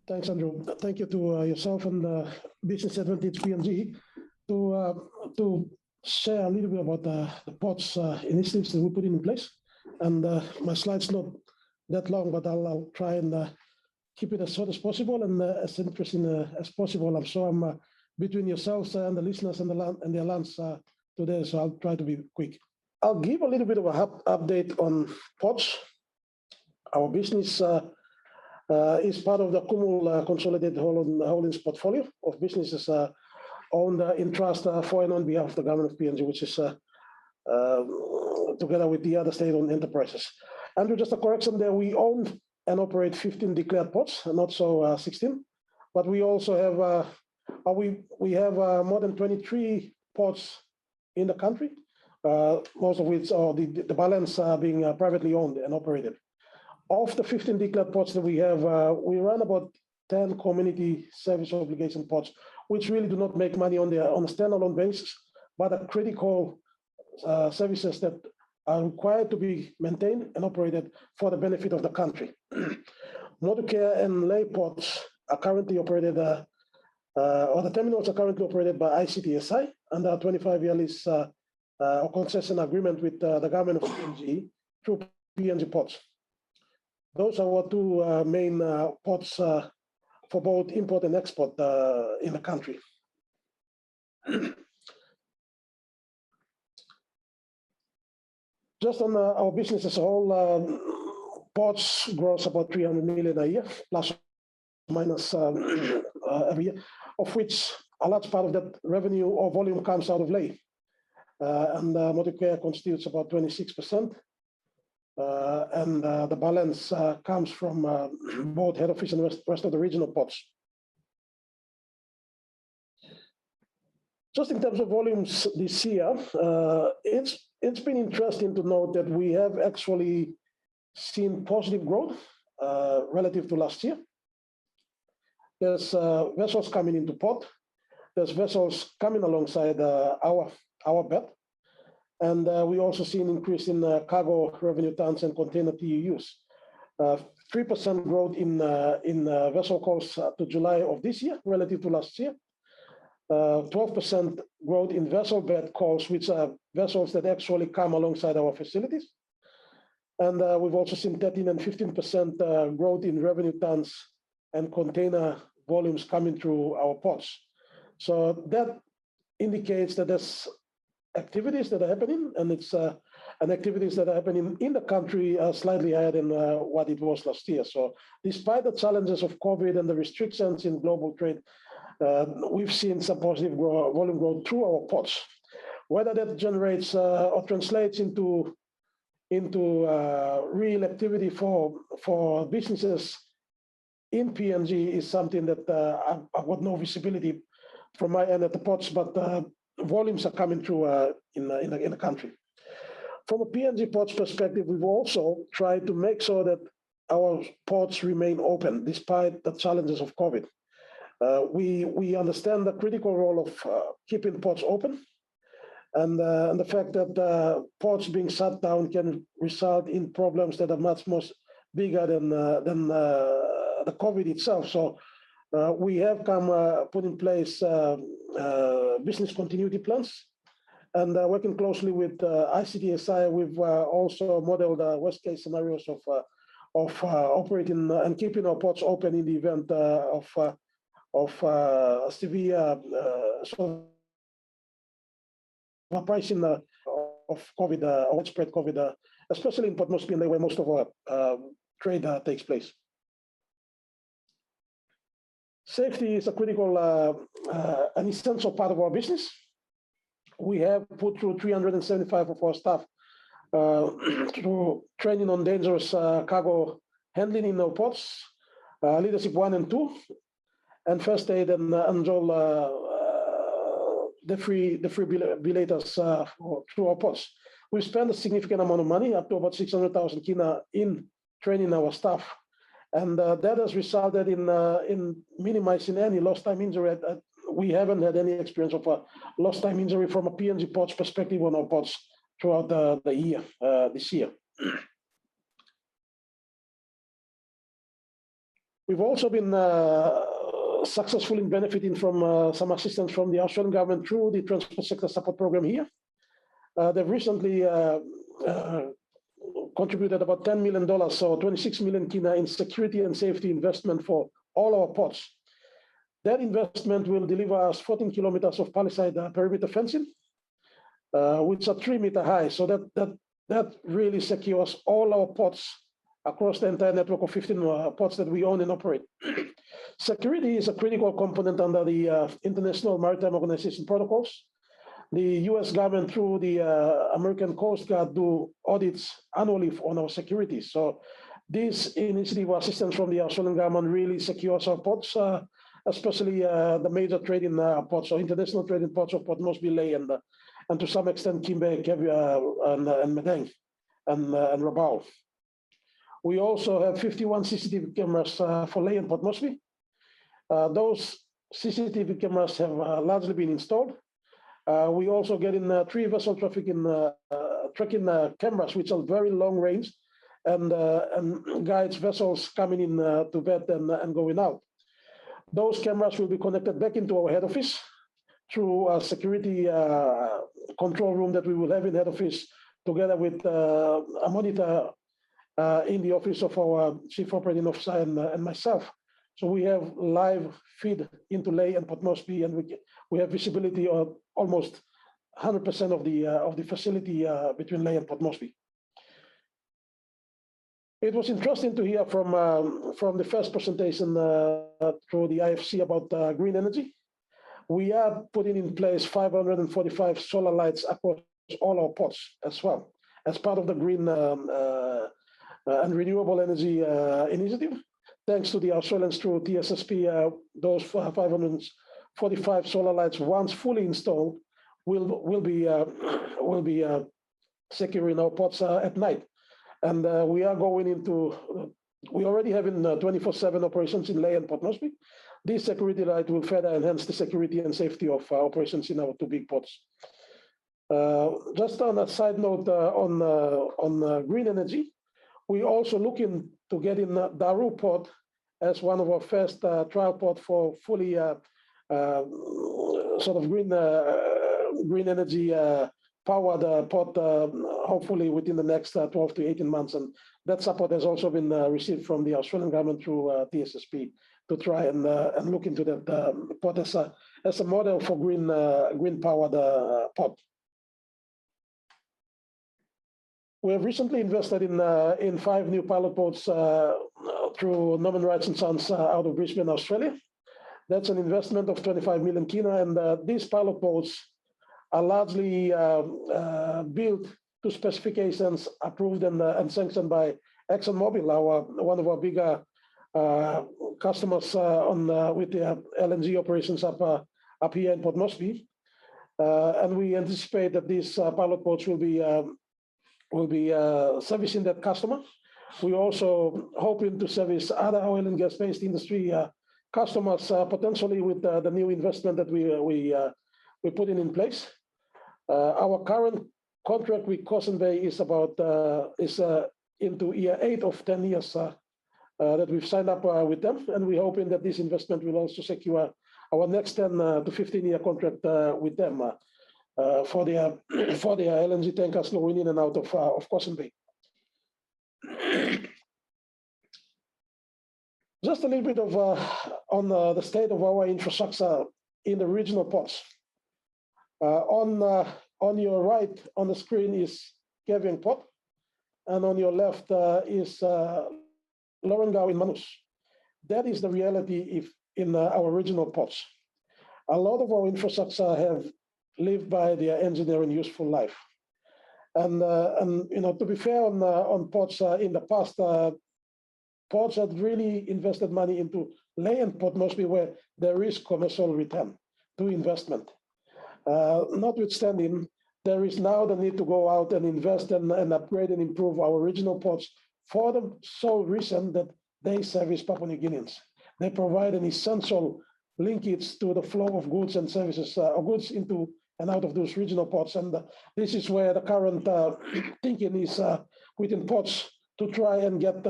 Thanks, Andrew. Thank you to yourself and Business Advantage PNG to share a little bit about the POTS initiatives that we put in place. And my slide's not that long, but I'll try and keep it as short as possible and as interesting as possible. I'm sure I'm between yourselves and the listeners and the alliance today, so I'll try to be quick. I'll give a little bit of an update on POTS. Our business is part of the Kumul Consolidated Holdings portfolio of businesses owned in trust for and on behalf of the government of PNG, which is together with the other state-owned enterprises. Andrew, just a correction there, we own and operate 15 declared POTS, not so 16, but we also have we have more than 23 POTS in the country, most of which are the balance being privately owned and operated. Of the 15 declared POTS that we have, we run about 10 community service obligation POTS, which really do not make money on a standalone basis, but are critical services that are required to be maintained and operated for the benefit of the country. Motor care and lay POTS are currently operated, or the terminals are currently operated by ICTSI under a 25-year lease or concession agreement with the government of PNG through PNG POTS. Those are our two main POTS for both import and export in the country. Just on our business as a whole, POTS grows about 300 million a year, plus or minus every year, of which a large part of that revenue or volume comes out of lay. And motor care constitutes about 26%. And the balance comes from both head office and rest of the regional POTS. Just in terms of volumes this year, it's been interesting to note that we have actually seen positive growth relative to last year. There's vessels coming into port. There's vessels coming alongside our bed. And we also see an increase in cargo revenue tons and container TEUs. 3% growth in vessel calls to July of this year relative to last year. 12% growth in vessel bed calls, which are vessels that actually come alongside our facilities. And we've also seen 13 and 15% growth in revenue tons and container volumes coming through our ports. So that indicates that there's activities that are happening, and it's and activities that are happening in the country are slightly higher than what it was last year. So despite the challenges of COVID and the restrictions in global trade, we've seen some positive volume growth through our ports. Whether that generates or translates into real activity for businesses in PNG is something that I've got no visibility from my end at the ports, but volumes are coming through in the country. From a PNG ports perspective, we've also tried to make sure that our ports remain open despite the challenges of COVID. We understand the critical role of keeping ports open, and the fact that ports being shut down can result in problems that are much bigger than the COVID itself. So we have put in place business continuity plans, and working closely with ICTSI, we've also modeled worst case scenarios of operating and keeping our ports open in the event of severe pricing of COVID, widespread COVID, especially in Port Moresby, where most of our trade takes place. Safety is a critical and essential part of our business. We have put through 375 of our staff through training on dangerous cargo handling in our ports, leadership 1 and 2, and first aid and defibrillators through our ports. We've spent a significant amount of money, up to about 600,000 kina, in training our staff. And that has resulted in minimizing any lost time injury. We haven't had any experience of a lost time injury from a PNG ports perspective on our ports throughout the year, this year. We've also been successful in benefiting from some assistance from the Australian government through the Transport Sector Support Program here. They've recently contributed about $10 million, so 26 million kina in security and safety investment for all our ports. That investment will deliver us 14 kilometers of palisade perimeter fencing, which are 3-meter high. So that really secures all our ports across the entire network of 15 ports that we own and operate. Security is a critical component under the International Maritime Organization protocols. The US government, through the American Coast Guard, do audits annually on our security. So this initiative of assistance from the Australian government really secures our ports, especially the major trading ports, or international trading ports of Port Moresby, Lae, and to some extent Kimbe, and Madang, and Rabaul. We also have 51 CCTV cameras for Lae and Port Moresby. Those CCTV cameras have largely been installed. We also get in 3 vessel tracking cameras, which are very long range, and guides vessels coming in to bed and going out. Those cameras will be connected back into our head office through a security control room that we will have in head office, together with a monitor in the office of our Chief Operating Officer and myself. So we have live feed into Lae and Port Moresby, and we have visibility of almost 100% of the facility between Lae and Port Moresby. It was interesting to hear from the first presentation through the IFC about green energy. We are putting in place 545 solar lights across all our ports as well, as part of the green and renewable energy initiative. Thanks to the Australians through TSSP, those 545 solar lights, once fully installed, will be securing our ports at night. And we are going into, we already have in 24/7 operations in Lae and Port Moresby. This security light will further enhance the security and safety of operations in our 2 big ports. Just on a side note on green energy, we also looking to get in Daru port as one of our first trial port for fully sort of green energy powered port, hopefully within the next 12 to 18 months. And that support has also been received from the Australian government through TSSP to try and look into that port as a model for green powered port. We have recently invested in 5 new pilot boats through Norman Wright and Sons out of Brisbane, Australia. That's an investment of 25 million kina, and these pilot boats are largely built to specifications approved and sanctioned by ExxonMobil, one of our bigger customers with the LNG operations up here in Port Moresby. And we anticipate that these pilot boats will be servicing that customer. We're also hoping to service other oil and gas-based industry customers potentially with the new investment that we're putting in place. Our current contract with Cosson Bay is into year 8 of 10 years that we've signed up with them, and we're hoping that this investment will also secure our next 10 to 15-year contract with them for their LNG tankers going in and out of Cosson Bay. Just a little bit of on the state of our infrastructure in the regional ports. On your right on the screen is Keviang Port, and on your left is Lorengau in Manus. That is the reality in our regional ports. A lot of our infrastructure have lived by their engineering useful life, and you know, to be fair on ports in the past, ports had really invested money into Lae and Port Moresby where there is commercial return to investment. Notwithstanding, there is now the need to go out and invest and upgrade and improve our regional ports for the sole reason that they service Papua New Guineans. They provide an essential linkage to the flow of goods and services, goods into and out of those regional ports. And this is where the current thinking is within ports to try and get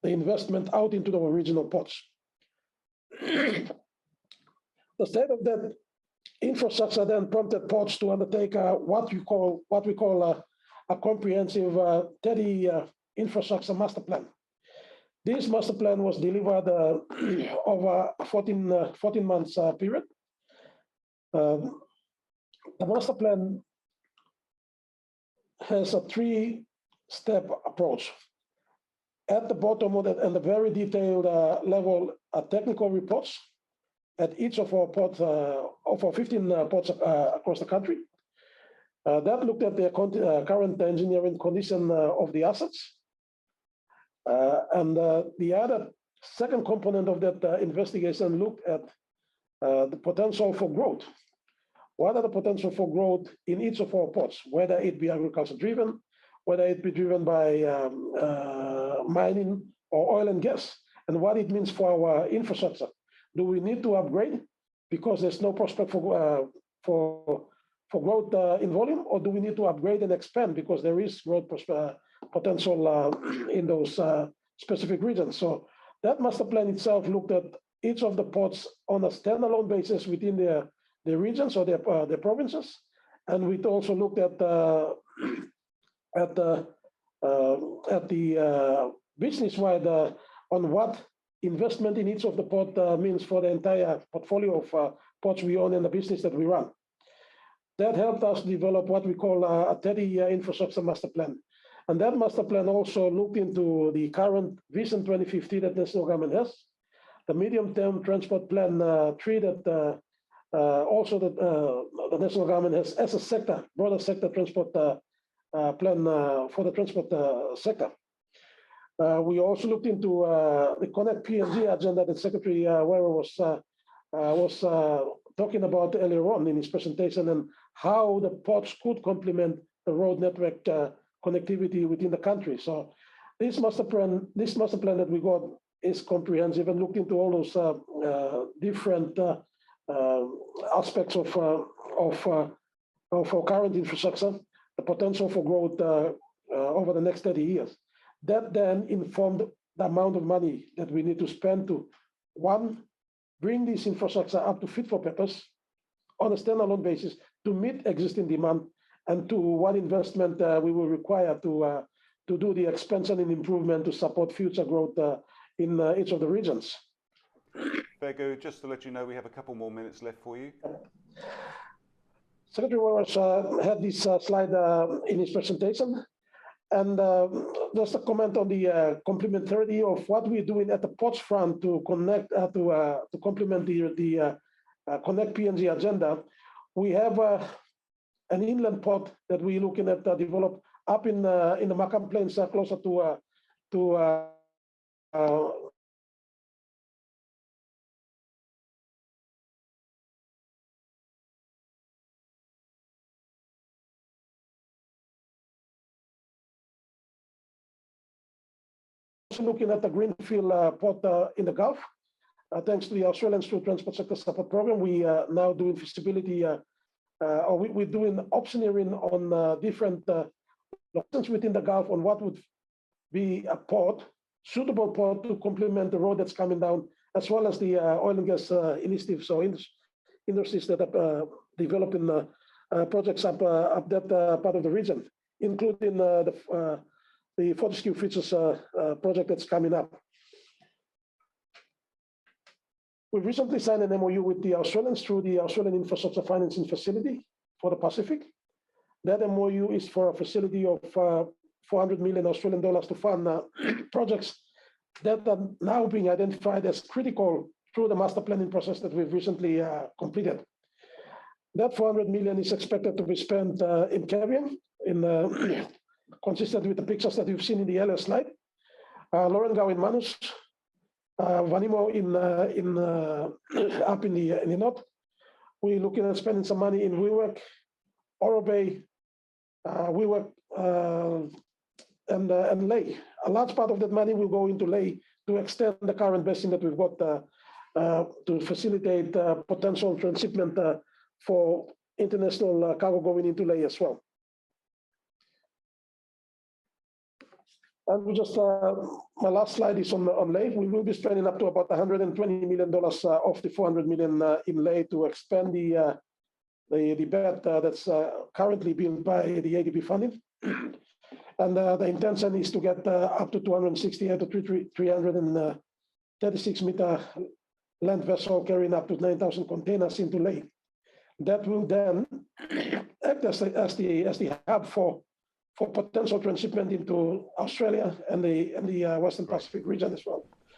the investment out into the regional ports. The state of that infrastructure then prompted ports to undertake what we call a comprehensive 30 infrastructure master plan. This master plan was delivered over a 14 months period. The master plan has a 3-step approach. At the bottom of that, and the very detailed level, technical reports at each of our ports, of our 15 ports across the country. That looked at the current engineering condition of the assets. And the other second component of that investigation looked at the potential for growth. What are the potential for growth in each of our ports, whether it be agriculture driven, whether it be driven by mining or oil and gas, and what it means for our infrastructure. Do we need to upgrade because there's no prospect for growth in volume, or do we need to upgrade and expand because there is growth potential in those specific regions? So that master plan itself looked at each of the ports on a standalone basis within the regions or the provinces, and we also looked at the business-wide on what investment in each of the port means for the entire portfolio of ports we own and the business that we run. That helped us develop what we call a 30-year infrastructure master plan. And that master plan also looked into the current Vision 2050 that the national government has, the medium-term transport plan 3 that also the national government has as a sector, broader sector transport plan for the transport sector. We also looked into the Connect PNG agenda that Secretary Weber was talking about earlier on in his presentation, and how the ports could complement the road network connectivity within the country. So this master plan that we got is comprehensive and looked into all those different aspects of our current infrastructure, the potential for growth over the next 30 years. That then informed the amount of money that we need to spend to, one, bring this infrastructure up to fit for purpose on a standalone basis to meet existing demand, and to what investment we will require to do the expansion and improvement to support future growth in each of the regions. Fego, just to let you know, we have a couple more minutes left for you. Secretary Wells had this slide in his presentation, and just a comment on the complementarity of what we're doing at the ports front to connect to complement the Connect PNG agenda. We have an inland port that we're looking at develop up in the Makam Plains, closer to looking at the greenfield port in the Gulf. Thanks to the Australian Through Transport Sector Support Program, we are now doing feasibility, or we're doing optioneering on different locations within the Gulf on what would be a port, suitable port to complement the road that's coming down, as well as the oil and gas initiatives, so industries that are developing projects up that part of the region, including the Fortescue Futures project that's coming up. We recently signed an MOU with the Australians through the Australian Infrastructure Financing Facility for the Pacific. That MOU is for a facility of 400 million Australian dollars to fund projects that are now being identified as critical through the master planning process that we've recently completed. That 400 million is expected to be spent in Caribbean, consistent with the pictures that you've seen in the earlier slide. Lorengau in Manus, Vanimo up in the north. We're looking at spending some money in Wewak, Oro Bay, Wewak, and Lae. A large part of that money will go into Lae to extend the current basin that we've got to facilitate potential transshipment for international cargo going into Lae as well. And we just, my last slide is on lei. We will be spending up to about $120 million of the 400 million in lei to expand the bed that's currently built by the ADB funding. And the intention is to get up to 268 to 336 meter land vessel carrying up to 9,000 containers into lei. That will then act as the hub for potential transshipment into Australia and the Western Pacific region as well.